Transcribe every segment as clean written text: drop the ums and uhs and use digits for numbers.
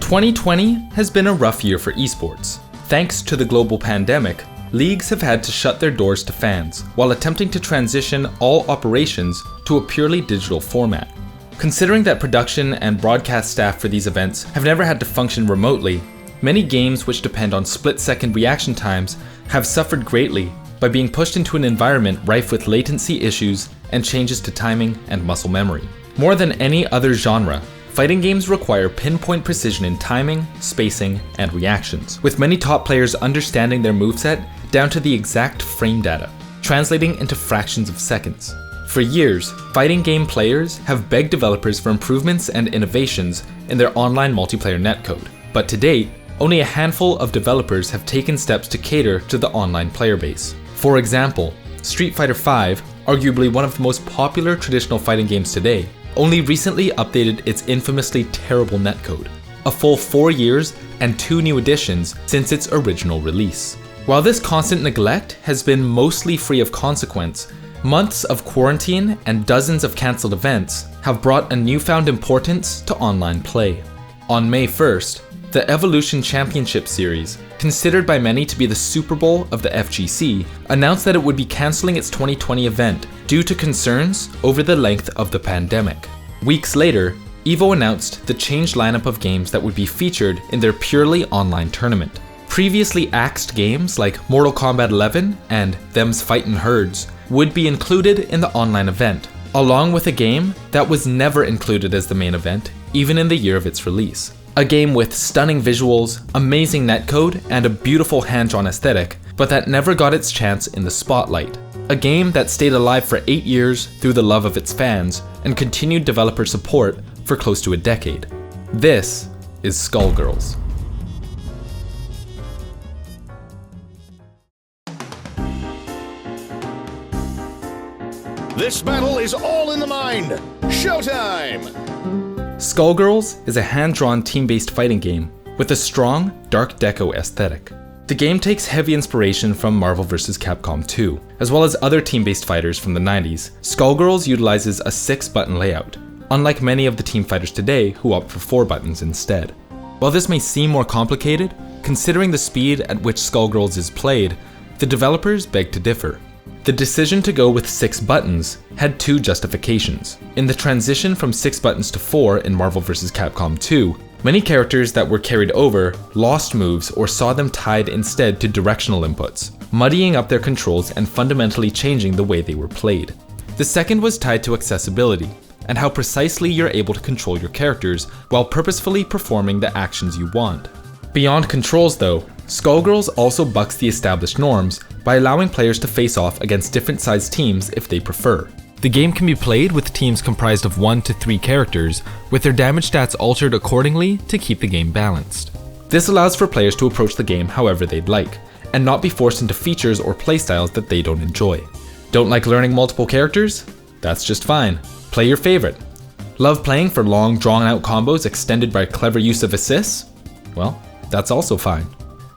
2020 has been a rough year for esports. Thanks to the global pandemic, leagues have had to shut their doors to fans while attempting to transition all operations to a purely digital format. Considering that production and broadcast staff for these events have never had to function remotely, many games which depend on split-second reaction times have suffered greatly by being pushed into an environment rife with latency issues and changes to timing and muscle memory. More than any other genre, fighting games require pinpoint precision in timing, spacing, and reactions, with many top players understanding their moveset down to the exact frame data, translating into fractions of seconds. For years, fighting game players have begged developers for improvements and innovations in their online multiplayer netcode, but to date, only a handful of developers have taken steps to cater to the online player base. For example, Street Fighter V, arguably one of the most popular traditional fighting games today, only recently updated its infamously terrible netcode, a full 4 years and 2 new additions since its original release. While this constant neglect has been mostly free of consequence, months of quarantine and dozens of cancelled events have brought a newfound importance to online play. On May 1st, the Evolution Championship Series, considered by many to be the Super Bowl of the FGC, announced that it would be cancelling its 2020 event due to concerns over the length of the pandemic. Weeks later, Evo announced the changed lineup of games that would be featured in their purely online tournament. Previously axed games like Mortal Kombat 11 and Them's Fightin' Herds would be included in the online event, along with a game that was never included as the main event, even in the year of its release. A game with stunning visuals, amazing netcode, and a beautiful hand-drawn aesthetic, but that never got its chance in the spotlight. A game that stayed alive for 8 years through the love of its fans and continued developer support for close to a decade. This is Skullgirls. This battle is all in the mind. Showtime! Skullgirls is a hand-drawn team-based fighting game with a strong, dark deco aesthetic. The game takes heavy inspiration from Marvel vs. Capcom 2, as well as other team-based fighters from the 90s. Skullgirls utilizes a 6-button layout, unlike many of the team fighters today who opt for 4 buttons instead. While this may seem more complicated, considering the speed at which Skullgirls is played, the developers beg to differ. The decision to go with 6 buttons had 2 justifications. In the transition from 6 buttons to 4 in Marvel vs. Capcom 2, many characters that were carried over lost moves or saw them tied instead to directional inputs, muddying up their controls and fundamentally changing the way they were played. The second was tied to accessibility, and how precisely you're able to control your characters while purposefully performing the actions you want. Beyond controls though, Skullgirls also bucks the established norms by allowing players to face off against different sized teams if they prefer. The game can be played with teams comprised of 1 to 3 characters, with their damage stats altered accordingly to keep the game balanced. This allows for players to approach the game however they'd like, and not be forced into features or playstyles that they don't enjoy. Don't like learning multiple characters? That's just fine. Play your favorite. Love playing for long, drawn-out combos extended by clever use of assists? Well, that's also fine.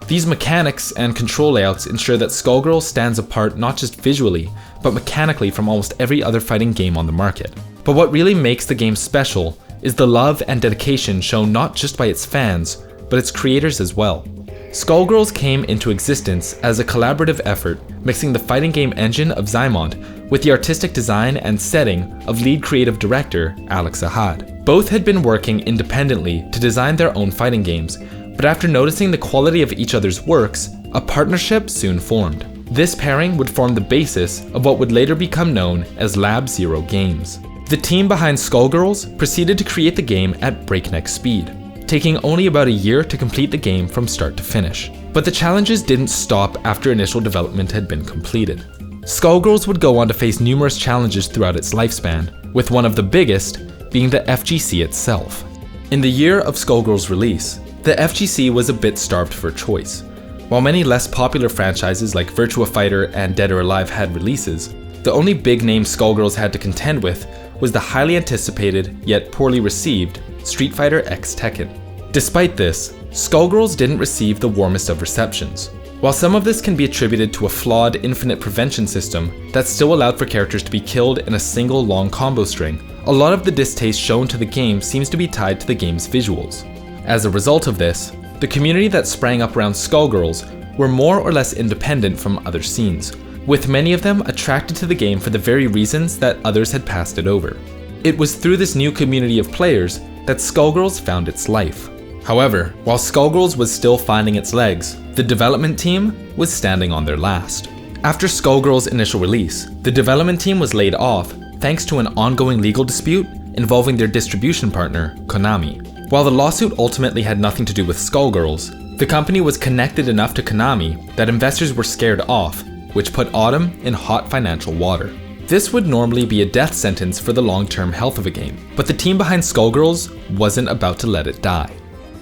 These mechanics and control layouts ensure that Skullgirls stands apart not just visually, but mechanically from almost every other fighting game on the market. But what really makes the game special is the love and dedication shown not just by its fans, but its creators as well. Skullgirls came into existence as a collaborative effort, mixing the fighting game engine of Zymont with the artistic design and setting of lead creative director Alex Ahad. Both had been working independently to design their own fighting games, but after noticing the quality of each other's works, a partnership soon formed. This pairing would form the basis of what would later become known as Lab Zero Games. The team behind Skullgirls proceeded to create the game at breakneck speed, taking only about a year to complete the game from start to finish. But the challenges didn't stop after initial development had been completed. Skullgirls would go on to face numerous challenges throughout its lifespan, with one of the biggest being the FGC itself. In the year of Skullgirls' release, the FGC was a bit starved for choice. While many less popular franchises like Virtua Fighter and Dead or Alive had releases, the only big name Skullgirls had to contend with was the highly anticipated, yet poorly received, Street Fighter X Tekken. Despite this, Skullgirls didn't receive the warmest of receptions. While some of this can be attributed to a flawed infinite prevention system that still allowed for characters to be killed in a single long combo string, a lot of the distaste shown to the game seems to be tied to the game's visuals. As a result of this, the community that sprang up around Skullgirls were more or less independent from other scenes, with many of them attracted to the game for the very reasons that others had passed it over. It was through this new community of players that Skullgirls found its life. However, while Skullgirls was still finding its legs, the development team was standing on their last. After Skullgirls' initial release, the development team was laid off thanks to an ongoing legal dispute involving their distribution partner, Konami. While the lawsuit ultimately had nothing to do with Skullgirls, the company was connected enough to Konami that investors were scared off, which put Autumn in hot financial water. This would normally be a death sentence for the long-term health of a game, but the team behind Skullgirls wasn't about to let it die.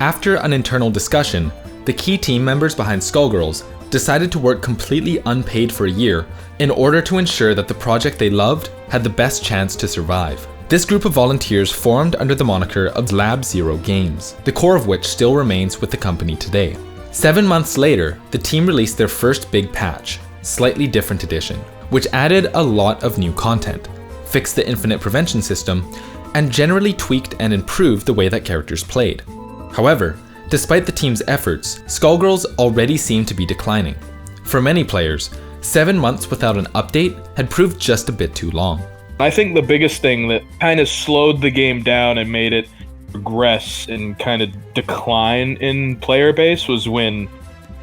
After an internal discussion, the key team members behind Skullgirls decided to work completely unpaid for a year in order to ensure that the project they loved had the best chance to survive. This group of volunteers formed under the moniker of Lab Zero Games, the core of which still remains with the company today. 7 months later, the team released their first big patch, Slightly Different Edition, which added a lot of new content, fixed the infinite prevention system, and generally tweaked and improved the way that characters played. However, despite the team's efforts, Skullgirls already seemed to be declining. For many players, 7 months without an update had proved just a bit too long. I think the biggest thing that kind of slowed the game down and made it progress and kind of decline in player base was when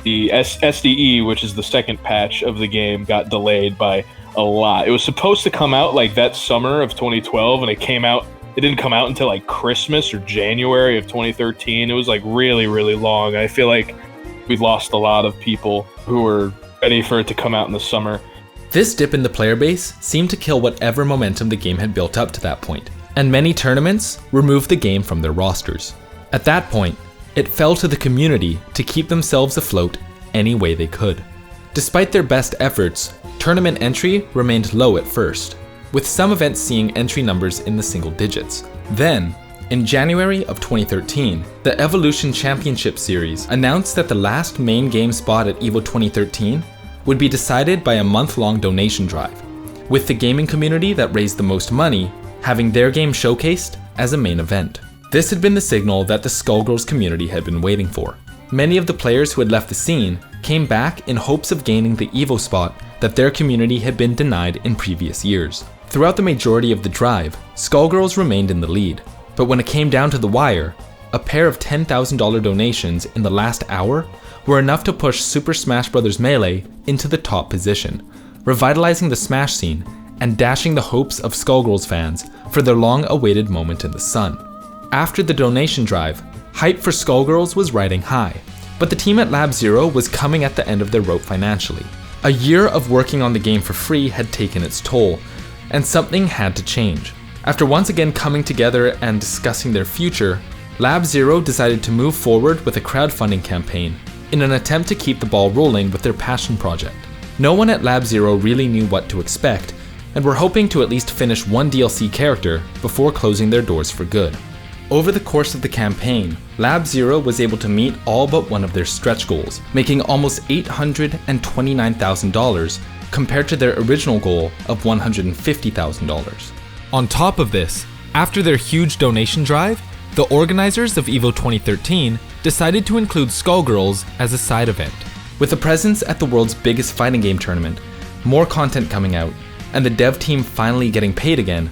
the SDE, which is the second patch of the game, got delayed by a lot. It was supposed to come out like that summer of 2012, and it didn't come out until like Christmas or January of 2013. It was like really, really long. I feel like we've lost a lot of people who were ready for it to come out in the summer. This dip in the player base seemed to kill whatever momentum the game had built up to that point, and many tournaments removed the game from their rosters. At that point, it fell to the community to keep themselves afloat any way they could. Despite their best efforts, tournament entry remained low at first, with some events seeing entry numbers in the single digits. Then, in January of 2013, the Evolution Championship Series announced that the last main game spot at EVO 2013 would be decided by a month-long donation drive, with the gaming community that raised the most money having their game showcased as a main event. This had been the signal that the Skullgirls community had been waiting for. Many of the players who had left the scene came back in hopes of gaining the EVO spot that their community had been denied in previous years. Throughout the majority of the drive, Skullgirls remained in the lead, but when it came down to the wire, a pair of $10,000 donations in the last hour were enough to push Super Smash Bros. Melee into the top position, revitalizing the Smash scene and dashing the hopes of Skullgirls fans for their long-awaited moment in the sun. After the donation drive, hype for Skullgirls was riding high, but the team at Lab Zero was coming at the end of their rope financially. A year of working on the game for free had taken its toll, and something had to change. After once again coming together and discussing their future, Lab Zero decided to move forward with a crowdfunding campaign in an attempt to keep the ball rolling with their passion project. No one at Lab Zero really knew what to expect, and were hoping to at least finish one DLC character before closing their doors for good. Over the course of the campaign, Lab Zero was able to meet all but one of their stretch goals, making almost $829,000 compared to their original goal of $150,000. On top of this, after their huge donation drive, the organizers of EVO 2013 decided to include Skullgirls as a side event. With a presence at the world's biggest fighting game tournament, more content coming out, and the dev team finally getting paid again,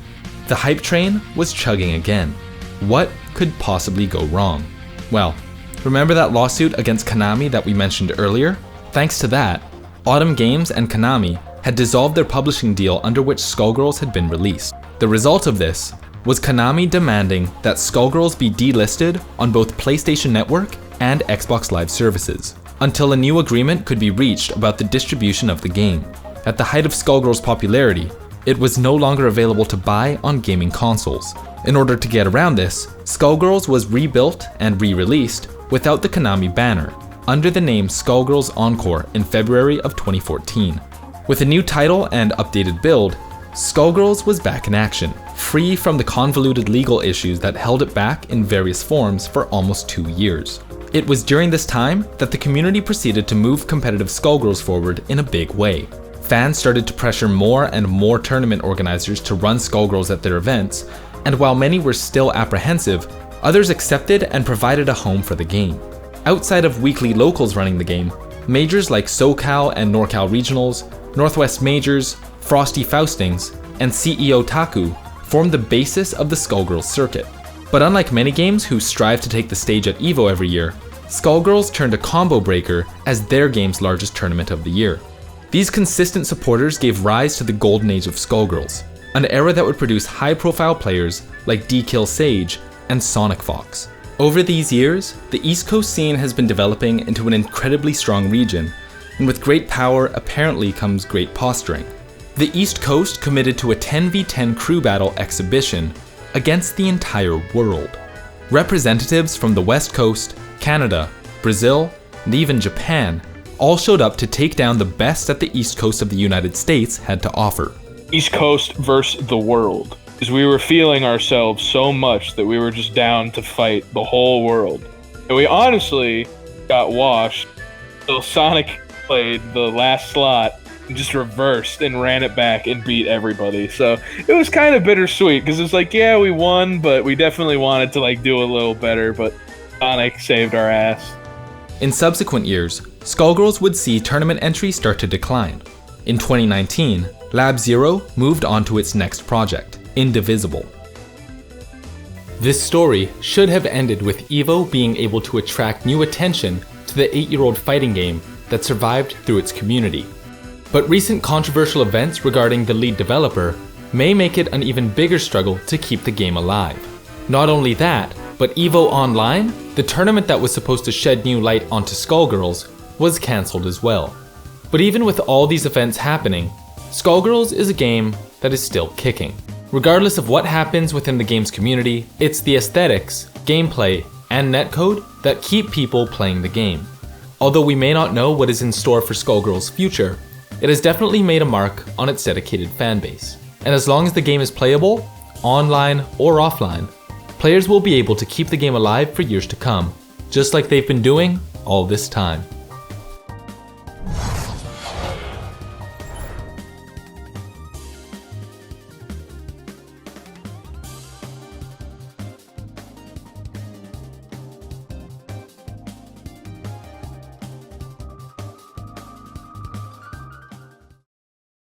the hype train was chugging again. What could possibly go wrong? Well, remember that lawsuit against Konami that we mentioned earlier? Thanks to that, Autumn Games and Konami had dissolved their publishing deal under which Skullgirls had been released. The result of this was Konami demanding that Skullgirls be delisted on both PlayStation Network and Xbox Live services, until a new agreement could be reached about the distribution of the game. At the height of Skullgirls' popularity, it was no longer available to buy on gaming consoles. In order to get around this, Skullgirls was rebuilt and re-released without the Konami banner, under the name Skullgirls Encore in February of 2014. With a new title and updated build, Skullgirls was back in action, free from the convoluted legal issues that held it back in various forms for almost 2 years. It was during this time that the community proceeded to move competitive Skullgirls forward in a big way. Fans started to pressure more and more tournament organizers to run Skullgirls at their events, and while many were still apprehensive, Others accepted and provided a home for the game. Outside of weekly locals running the game, majors like SoCal and NorCal Regionals, Northwest Majors, Frosty Faustings, and CEO Taku formed the basis of the Skullgirls circuit. But unlike many games who strive to take the stage at Evo every year, Skullgirls turned to Combo Breaker as their game's largest tournament of the year. These consistent supporters gave rise to the golden age of Skullgirls, an era that would produce high-profile players like D-Kill Sage and Sonic Fox. Over these years, the East Coast scene has been developing into an incredibly strong region, and with great power apparently comes great posturing. The East Coast committed to a 10v10 crew battle exhibition against the entire world. Representatives from the West Coast, Canada, Brazil, and even Japan all showed up to take down the best that the East Coast of the United States had to offer. East Coast versus the world. Because we were feeling ourselves so much that we were just down to fight the whole world. And we honestly got washed until Sonic played the last slot and just reversed and ran it back and beat everybody. So it was kind of bittersweet because it's like, yeah, we won, but we definitely wanted to like do a little better, but Sonic saved our ass. In subsequent years, Skullgirls would see tournament entries start to decline. In 2019, Lab Zero moved on to its next project, Indivisible. This story should have ended with Evo being able to attract new attention to the 8-year-old fighting game that survived through its community. But recent controversial events regarding the lead developer may make it an even bigger struggle to keep the game alive. Not only that, but Evo Online, the tournament that was supposed to shed new light onto Skullgirls, was cancelled as well. But even with all these events happening, Skullgirls is a game that is still kicking. Regardless of what happens within the game's community, it's the aesthetics, gameplay, and netcode that keep people playing the game. Although we may not know what is in store for Skullgirls' future, it has definitely made a mark on its dedicated fanbase. And as long as the game is playable, online or offline, players will be able to keep the game alive for years to come, just like they've been doing all this time.